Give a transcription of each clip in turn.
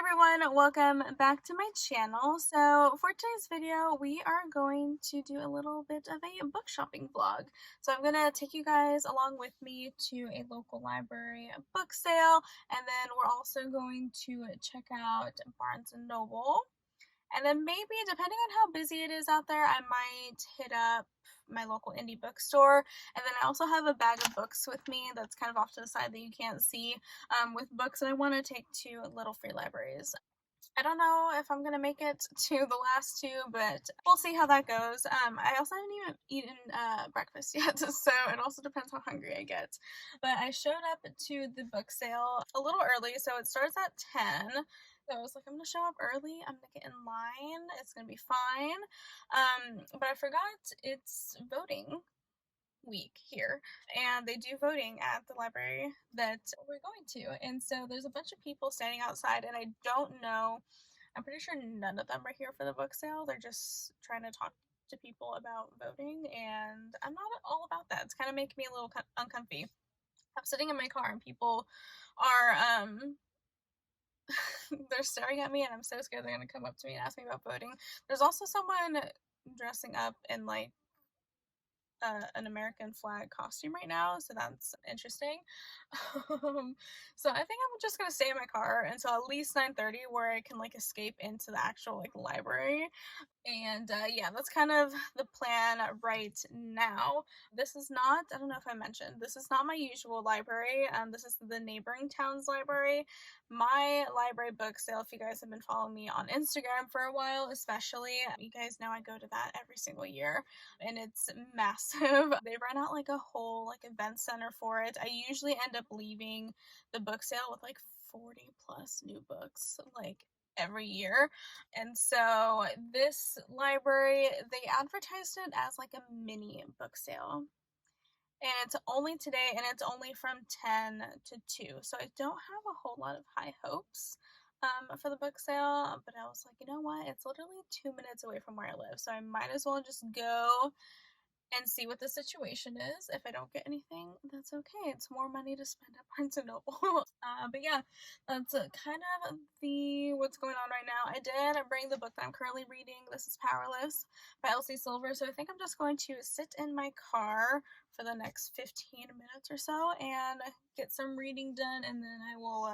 everyone, welcome back to my channel. So for today's video, we are going to do a little bit of a book shopping vlog. So I'm going to take you guys along with me to a local library book sale, and then we're also going to check out Barnes & Noble. And then maybe, depending on how busy it is out there, I might hit up my local indie bookstore. And then I also have a bag of books with me that's kind of off to the side that you can't see, with books that I want to take to little free libraries. I don't know if I'm gonna make it to the last two, but we'll see how that goes. I also haven't even eaten breakfast yet, so it also depends how hungry I get. But I showed up to the book sale a little early, so it starts at 10. So I was like, I'm gonna show up early, I'm gonna get in line, it's gonna be fine. But I forgot it's voting week here, and they do voting at the library that we're going to, and so there's a bunch of people standing outside, and I don't know, I'm pretty sure none of them are here for the book sale. They're just trying to talk to people about voting, and I'm not all about that. It's kind of making me a little uncomfy. I'm sitting in my car and people are they're staring at me, and I'm so scared they're gonna come up to me and ask me about voting. There's also someone dressing up in like an American flag costume right now, so that's interesting. So I think I'm just gonna stay in my car until at least 9:30, where I can like escape into the actual like library. And yeah, that's kind of the plan right now. This is not, I don't know if I mentioned, this is not my usual library. This is the neighboring town's library. My library book sale, if you guys have been following me on Instagram for a while, especially, you guys know I go to that every single year, and it's massive. They run out like a whole like event center for it. I usually end up leaving the book sale with like 40 plus new books, like every year. And so this library, they advertised it as like a mini book sale. And it's only today, and it's only from 10 to 2. So I don't have a whole lot of high hopes for the book sale, but I was like, you know what? It's literally 2 minutes away from where I live. So I might as well just go and see what the situation is. If I don't get anything, that's okay. It's more money to spend at Barnes & Noble. But yeah, that's kind of the what's going on right now. I did bring the book that I'm currently reading. This is Powerless by Elsie Silver. So I think I'm just going to sit in my car for the next 15 minutes or so and get some reading done, and then I will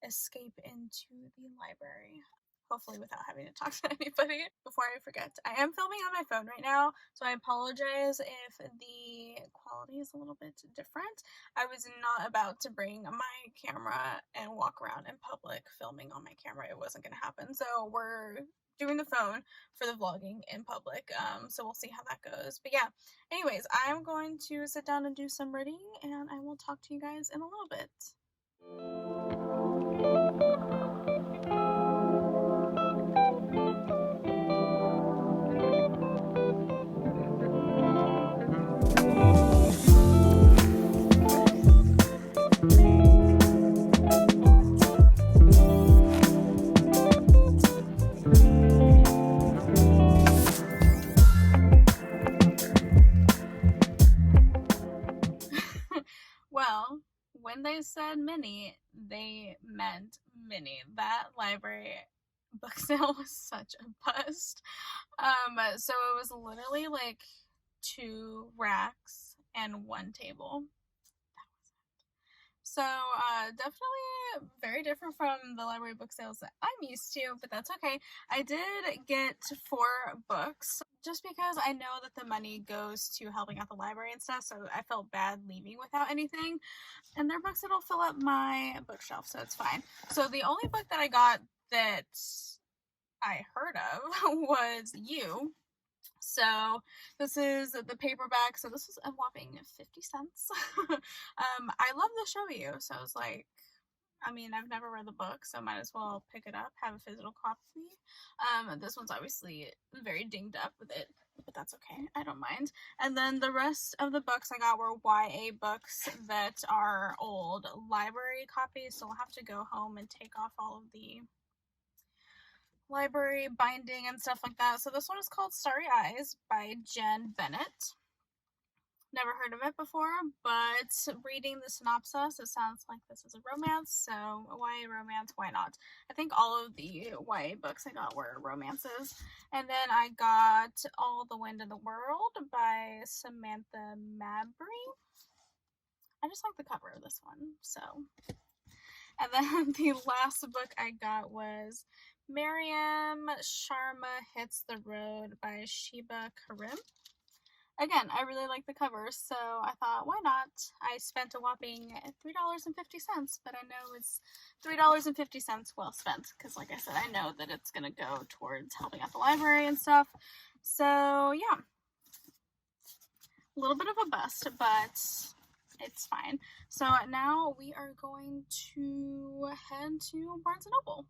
escape into the library, hopefully without having to talk to anybody. Before I forget, I am filming on my phone right now, so I apologize if the quality is a little bit different. I was not about to bring my camera and walk around in public filming on my camera. It wasn't going to happen, so we're doing the phone for the vlogging in public, so we'll see how that goes. But yeah, anyways, I'm going to sit down and do some reading, and I will talk to you guys in a little bit. Well, when they said mini, they meant mini. That library book sale was such a bust. So it was literally like 2 racks and 1 table. So definitely very different from the library book sales that I'm used to, but that's okay. I did get 4 books just because I know that the money goes to helping out the library and stuff, so I felt bad leaving without anything. And they're books that'll fill up my bookshelf, so it's fine. So the only book that I got that I heard of was You. So this is the paperback. So this was a whopping 50 cents. I love the show You. So I was like, I mean, I've never read the book, so might as well pick it up, have a physical copy. This one's obviously very dinged up with it, but that's okay. I don't mind. And then the rest of the books I got were YA books that are old library copies, so I'll have to go home and take off all of the library binding and stuff like that. So this one is called Starry Eyes by Jen Bennett. Never heard of it before, but reading the synopsis, it sounds like this is a romance, so YA romance, why not? I think all of the YA books I got were romances. And then I got All the Wind in the World by Samantha Mabry. I just like the cover of this one, so. And then the last book I got was Mariam Sharma Hits the Road by Sheba Karim. Again, I really like the cover, so I thought, why not? I spent a whopping $3.50, but I know it's $3.50 well spent, because like I said, I know that it's going to go towards helping out the library and stuff. So, yeah. A little bit of a bust, but it's fine. So now we are going to head to Barnes & Noble.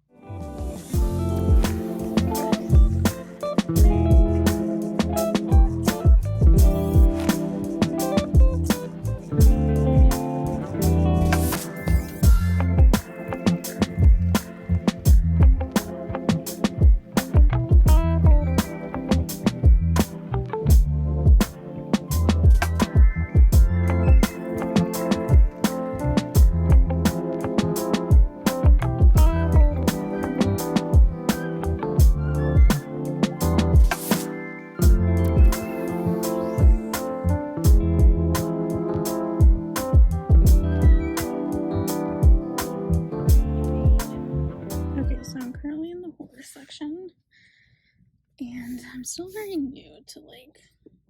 And I'm still very new to like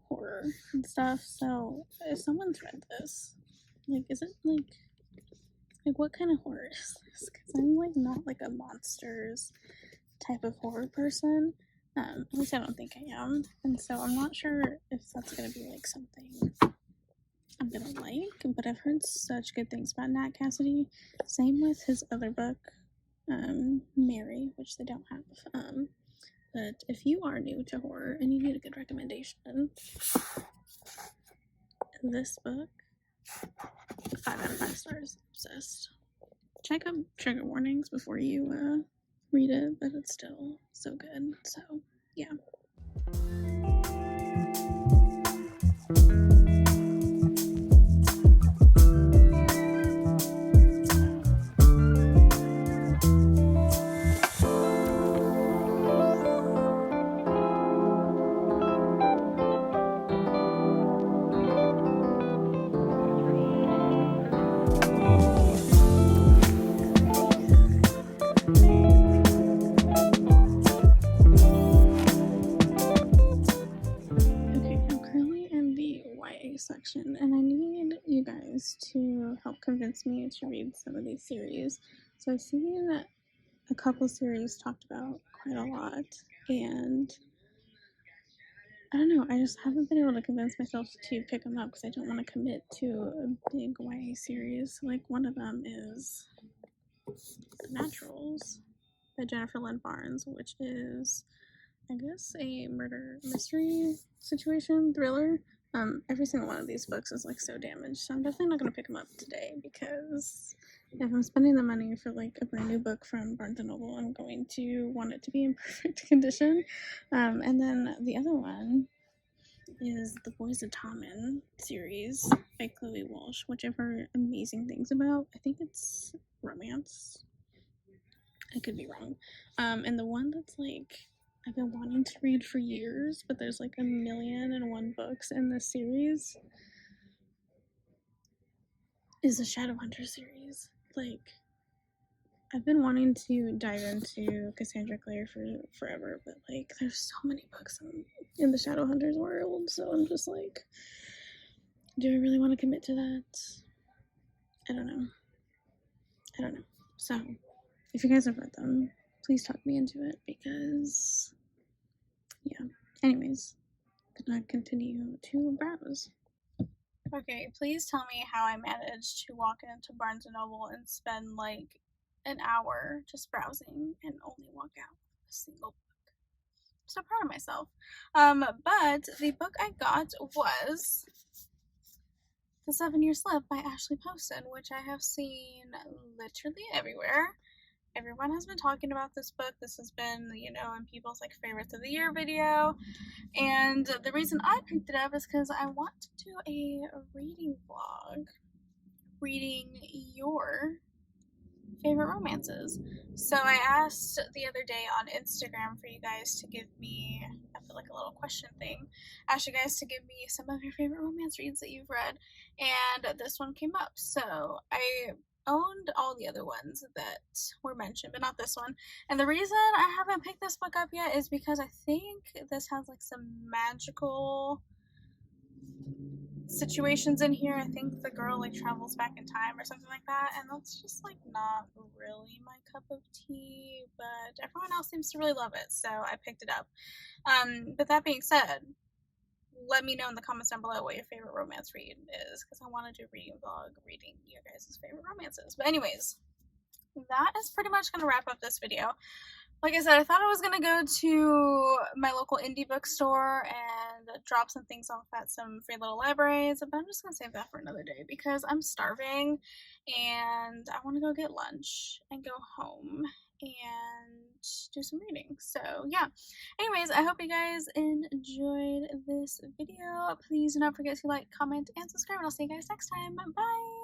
horror and stuff, so if someone's read this, like, is it like what kind of horror is this? Because I'm like not like a monsters type of horror person. At least I don't think I am, and so I'm not sure if that's gonna be like something I'm gonna like. But I've heard such good things about Nat Cassidy. Same with his other book, Mary, which they don't have. But if you are new to horror and you need a good recommendation, this book, 5 out of 5 stars. Obsessed. Check out trigger warnings before you read it, but it's still so good. So, yeah. Section, and I need you guys to help convince me to read some of these series. So I've seen a couple series talked about quite a lot, and I don't know, I just haven't been able to convince myself to pick them up because I don't want to commit to a big YA series. Like, one of them is The Naturals by Jennifer Lynn Barnes, which is, I guess, a murder mystery situation thriller. Every single one of these books is like so damaged, so I'm definitely not going to pick them up today, because if I'm spending the money for like a brand new book from Barnes & Noble, I'm going to want it to be in perfect condition. And then the other one is the Boys of Tommen series by Chloe Walsh, which I've heard amazing things about. I think it's romance. I could be wrong. And the one that's like I've been wanting to read for years, but there's like 1,000,001 books in this series, is the Shadowhunter series. Like, I've been wanting to dive into Cassandra Clare for forever, but like there's so many books in the Shadowhunters world, so I'm just like, do I really want to commit to that? I don't know. So, if you guys have read them, please talk me into it, because yeah. Anyways, gonna continue to browse. Okay, please tell me how I managed to walk into Barnes & Noble and spend like an hour just browsing and only walk out with a single book. I'm so proud of myself. But the book I got was The 7-Year Slip by Ashley Poston, which I have seen literally everywhere. everyone has been talking about this book. This has been, in people's like favorites of the year video. And the reason I picked it up is because I want to do a reading vlog, reading your favorite romances. So I asked the other day on Instagram for you guys to give me, I feel like a little question thing, asked you guys to give me some of your favorite romance reads that you've read, and this one came up. So I owned all the other ones that were mentioned, but not this one. And the reason I haven't picked this book up yet is because I think this has like some magical situations in here. I think the girl like travels back in time or something like that, and that's just like not really my cup of tea, but everyone else seems to really love it, so I picked it up. But that being said, let me know in the comments down below what your favorite romance read is, because I want to do a reading vlog reading your guys' favorite romances. But anyways, that is pretty much going to wrap up this video. Like I said, I thought I was going to go to my local indie bookstore and drop some things off at some free little libraries, but I'm just going to save that for another day because I'm starving and I want to go get lunch and go home and do some reading. So yeah, anyways, I hope you guys enjoyed this video. Please do not forget to like, comment, and subscribe, and I'll see you guys next time. Bye!